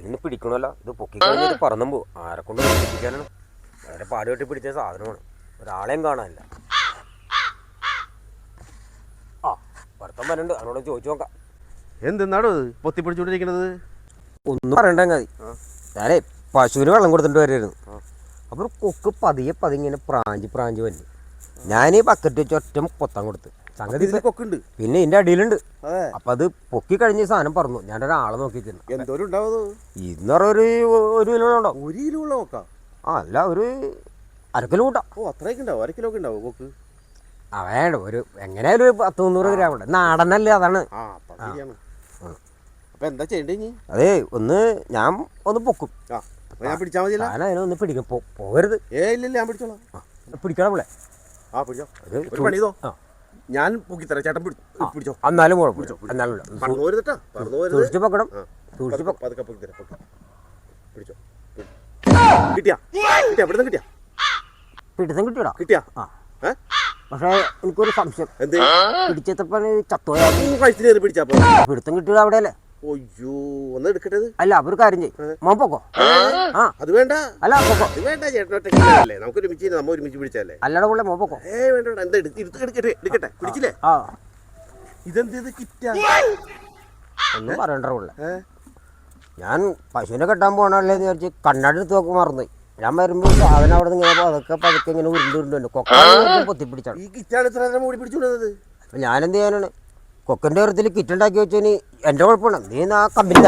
ഇന്ന് പിടിക്കണമല്ലോ. ഇത് പൊക്കി കഴിഞ്ഞിട്ട് പറന്നും പോകും. ആരെ കൊണ്ട് പിടിപ്പിക്കാനാണ്? വളരെ പാട് കെട്ടി പിടിച്ച സാധനമാണ്. ഒരാളെയും കാണാനില്ല. ആ ഭർത്തം വരണ്ട്, അവനോട് ചോദിച്ചു നോക്കാം. എന്തെന്നാടോ പൊത്തി പിടിച്ചോണ്ടിരിക്കണത്? ഒന്നും പറയണ്ട മതി. ഞാനേ പശുവിന് വെള്ളം കൊടുത്തിട്ട് വരുമായിരുന്നു. അപ്പോൾ ഒരു കൊക്ക് പതിയെ ഇങ്ങനെ പ്രാഞ്ചി വന്നു. ഞാൻ ഈ ബക്കറ്റ് വെച്ച് ഒറ്റ പൊത്താൻ കൊടുത്ത്. സംഗതി കൊക്കുണ്ട്, പിന്നെ ഇതിന്റെ അടിയിലുണ്ട്. അപ്പൊ അത് പൊക്കി കഴിഞ്ഞ സാധനം പറന്നു. ഞാനൊരാളെ നോക്കിയിരുന്നു. എന്തോരം ഉണ്ടാവും? ഇന്ന് പറഞ്ഞ ഒരു കിലോ ഉണ്ടാവും. 1 കിലോ ഉള്ള കൊക്കാ? അല്ല, ഒരു 1/2 കിലോ കൂട്ടാം. ഓ, അത്രയൊക്കെ ഉണ്ടാവും. 1/2 കിലോ ഒക്കെ ഉണ്ടാവും കൊക്ക്. വേണ്ട, ഒരു എങ്ങനെയാലും ഒരു 100-100 ഗ്രാം ഉണ്ട്. നാടനല്ലേ, അതാണ്. അപ്പൊ എന്താ ചെയ്യണ്ടേ? അതെ, ഞാൻ ഒന്ന് പൊക്കും. ഞാൻ പിടിച്ചാൽ മതിയല്ല? ഞാൻ അതിനൊന്ന് പിടിക്കും. പോകരുത്. ഇല്ല, ഞാൻ പിടിച്ചോളാം. പിടിക്കണം പോലെ. പിടിച്ചോ. ഒരു പണി ചെയ്തോ, ഞാൻ പൊക്കിത്തരാം. ചേട്ടൻ പിടിച്ചോ. എന്നാലും സൂക്ഷിച്ച് പൊക്കണം. പിടിച്ചോ. കിട്ടിയാ? പിടുത്തം കിട്ടിയടാ. കിട്ടിയാ? പക്ഷേ എനിക്കൊരു സംശയം. പിടിച്ചപ്പോ ചത്തോയാ പിടിച്ചാ പിടുത്തം കിട്ടിയത് അവിടെയല്ലേ? അയ്യോ, ഒന്ന് എടുക്കട്ടെ. അല്ല, അപ്പൊ ഒരു കാര്യം ചെയ്യും. മോൻ പൊക്കോ. അത് വേണ്ട. അല്ല, പൊക്കോ. അത് വേണ്ട, ചേട്ടനൊറ്റല്ലേ, നമുക്ക് ഒരുമിച്ച് പിടിച്ചല്ലേ. അല്ലടെ പുള്ളി മോൻ പൊക്കോ. വേണ്ട, എന്താ എടുക്കട്ടെ. പിടിച്ചില്ലേ? ഇതെന്ത് കിറ്റാ? ഒന്നും പറയണ്ട പുള്ളി. ഞാൻ പശുവിനെ കെട്ടാൻ പോകണല്ലേ എന്ന് വിചാരിച്ച് കണ്ണാടി എടുത്ത് നോക്കി മറന്നുപോയി. ഞാൻ വരുമ്പോൾ സാധനം അവിടെ നിന്ന് അതൊക്കെ പതുക്കെ ഇങ്ങനെ ഉരുണ്ടുണ്ട്. കൊക്ക പൊത്തിപ്പിടിച്ചാണ്. ഈ കിറ്റാണ് ഇത്ര മൂടി പിടിച്ചുകൊണ്ടത്. അപ്പം ഞാനെന്ത് ചെയ്യാനാണ്? കൊക്കൻ്റെ കാര്യത്തിൽ കിറ്റുണ്ടാക്കി വെച്ചതിന് എൻ്റെ കുഴപ്പമാണ്. നീ ആ കമ്പനി